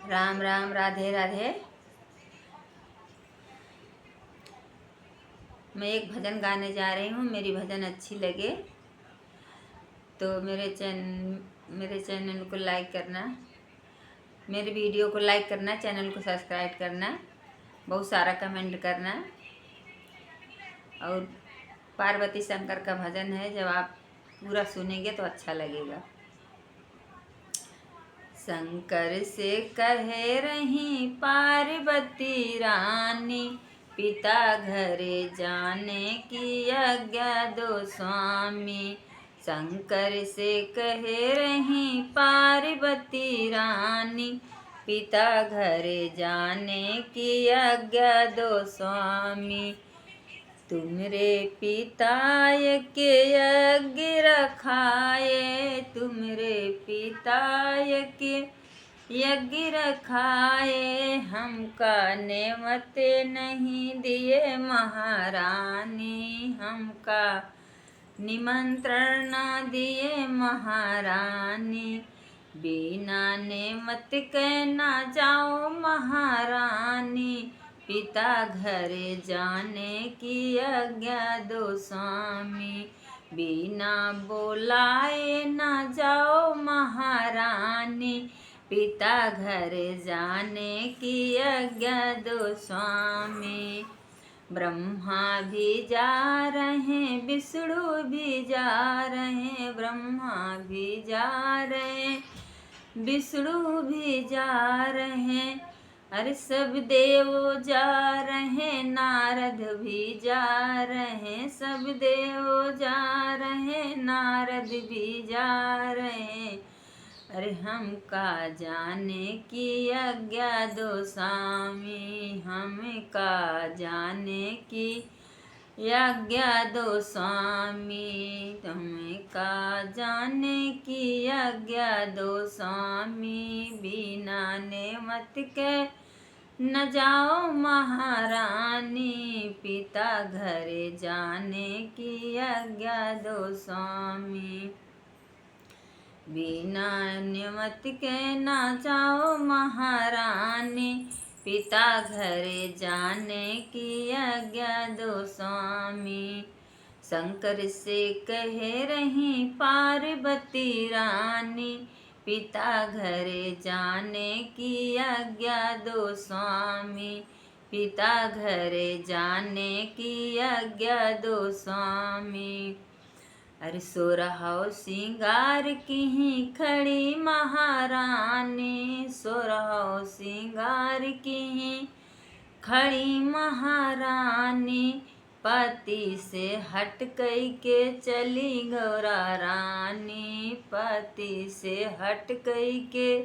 राम राम, राधे राधे। मैं एक भजन गाने जा रही हूँ। मेरी भजन अच्छी लगे तो मेरे चैनल को लाइक करना, मेरे वीडियो को लाइक करना, चैनल को सब्सक्राइब करना, बहुत सारा कमेंट करना। और पार्वती शंकर का भजन है, जब आप पूरा सुनेंगे तो अच्छा लगेगा। शंकर से कहे रही पार्वती रानी, पिता घरे जाने की आज्ञा दो स्वामी। शंकर से कहे रही पार्वती रानी, पिता घरे जाने की आज्ञा दो स्वामी। तुमरे पिताय के यज्ञ रखाए, तुमरे पिताय के यज्ञ रखाए, हमका नेमत नहीं दिए महारानी, हमका निमंत्रण न दिए महारानी। बिना नेमत के ना जाओ महारानी, पिता घरे जाने की आज्ञा दो स्वामी। बिना बोलाए ना जाओ महारानी, पिता घरे जाने की आज्ञा दो स्वामी। ब्रह्मा भी जा रहे, विष्णु भी जा रहे, ब्रह्मा भी जा रहे, विष्णु भी जा रहे, अरे सब देव जा रहे, नारद भी जा रहे, सब देव जा रहे, नारद भी जा रहे। अरे हमका जाने की आज्ञा दो स्वामी, हमका जाने की आज्ञा दो स्वामी, हमका जाने की आज्ञा दो स्वामी। बिना नेमत के न जाओ महारानी, पिता घरे जाने की आज्ञा दो स्वामी। बिना नियमत के ना जाओ महारानी, पिता घरे जाने की आज्ञा दो स्वामी। शंकर से कहे रही पार्वती रानी, पिता घरे जाने की आज्ञा दो स्वामी, पिता घरे जाने की आज्ञा दो स्वामी। अरे सोरहौ सिंगार की खड़ी महारानी, सोरहौ सिंगार की खड़ी महारानी, पति से हट कई के चली गौरा रानी, पति से हट कई के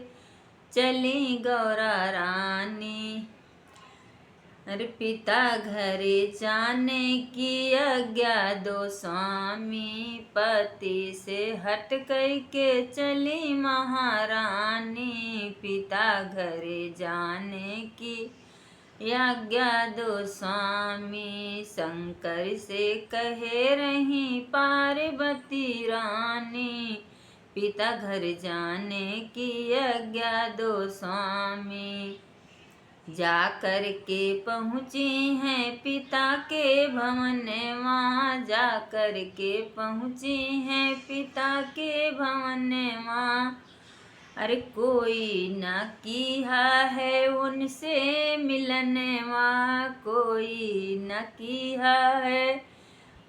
चली गौरा रानी। अरे पिता घरे जाने की आज्ञा दो स्वामी, पति से हट कई के चली महारानी, पिता घरे जाने की आज्ञा दो स्वामी। शंकर से कहे रही पार्वती रानी, पिता घर जाने की आज्ञा दो स्वामी। जा कर के पहुँची हैं पिता के भवन, वहाँ जा कर के पहुँची हैं पिता के भवन वहाँ। अरे कोई न किया है उनसे मिलन वहाँ, कोई न किया है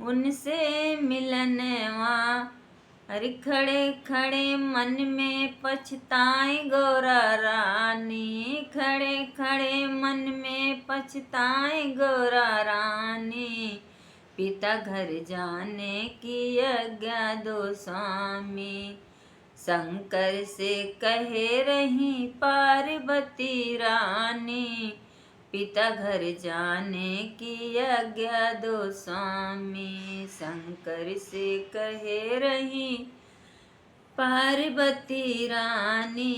उनसे मिलन वहाँ। अरे खड़े खड़े मन में पछताए गौरा रानी, खड़े खड़े मन में पछताए गौरा रानी, पिता घर जाने की आज्ञा दो स्वामी। शंकर से कहे रही पार्वती रानी, पिता घर जाने की आज्ञा दो स्वामी। शंकर से कहे रही पार्वती रानी,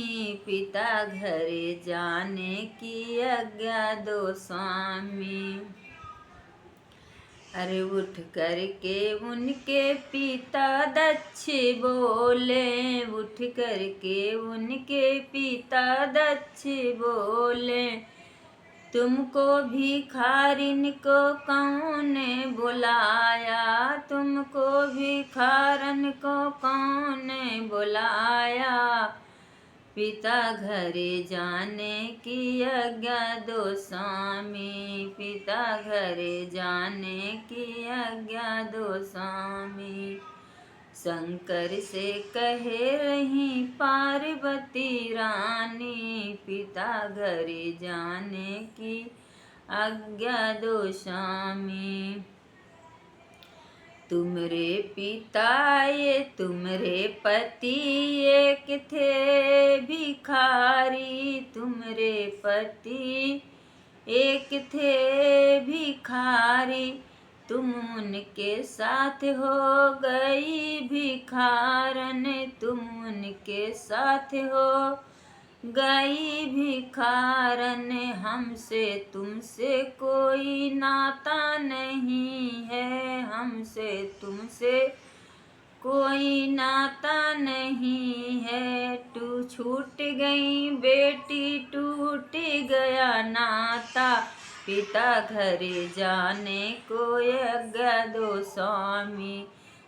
पिता घरे जाने की आज्ञा दो स्वामी। अरे उठ करके उनके पिता दक्ष बोले, उठ करके उनके पिता दक्ष बोले, तुमको भिखारिन को कौन बुलाया, तुमको भिखारन को कौन बुलाया। पिता घरे जाने की आज्ञा दो स्वामी, पिता घरे जाने की आज्ञा दो स्वामी। शंकर से कहे रही पार्वती रानी, पिता घरे जाने की आज्ञा दो स्वामी। तुमरे पिता ये तुमरे पति एक थे भिखारी, तुमरे पति एक थे भिखारी, तुम उनके साथ हो गई भिखारन, तुम उनके साथ हो गई भिखारन। हमसे तुमसे कोई नाता नहीं है, हमसे तुमसे कोई नाता नहीं है। तू छूट गई बेटी टूट गया नाता, पिता घरे जाने को आज्ञा दो स्वामी।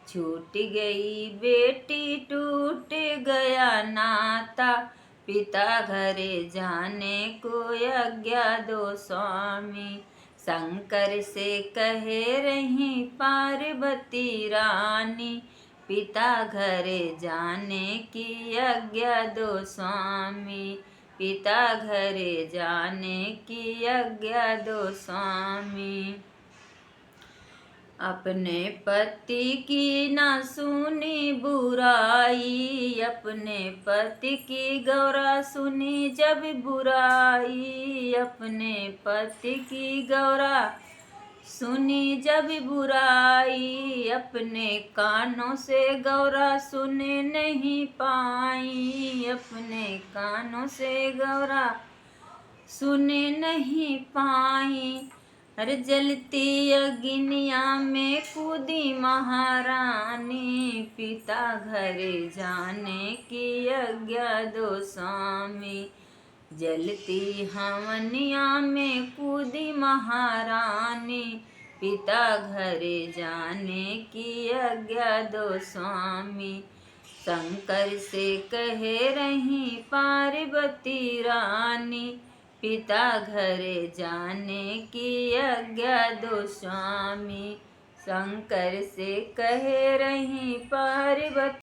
छूट गई बेटी टूट गया नाता, पिता घरे जाने को आज्ञा दो स्वामी। शंकर से कहे रही पार्वती रानी, पिता घरे जाने की आज्ञा दो स्वामी, पिता घरे जाने की आज्ञा दो स्वामी। अपने पति की ना सुनी बुराई, अपने पति की गौरा सुनी जब बुराई, अपने पति की गौरा सुनी जब बुराई। अपने कानों से गौरा सुन नहीं पाई, अपने कानों से गौरा सुन नहीं पाई। अरे जलती अग्निया में कूदी महारानी, पिता घरे जाने की आज्ञा दो स्वामी। जलती हवनिया में कूदी महारानी, पिता घरे जाने की आज्ञा दो स्वामी। शंकर से कहे रही पार्वती रानी, पिता घरे जाने की आज्ञा दो स्वामी। शंकर से कहे रही पार्वती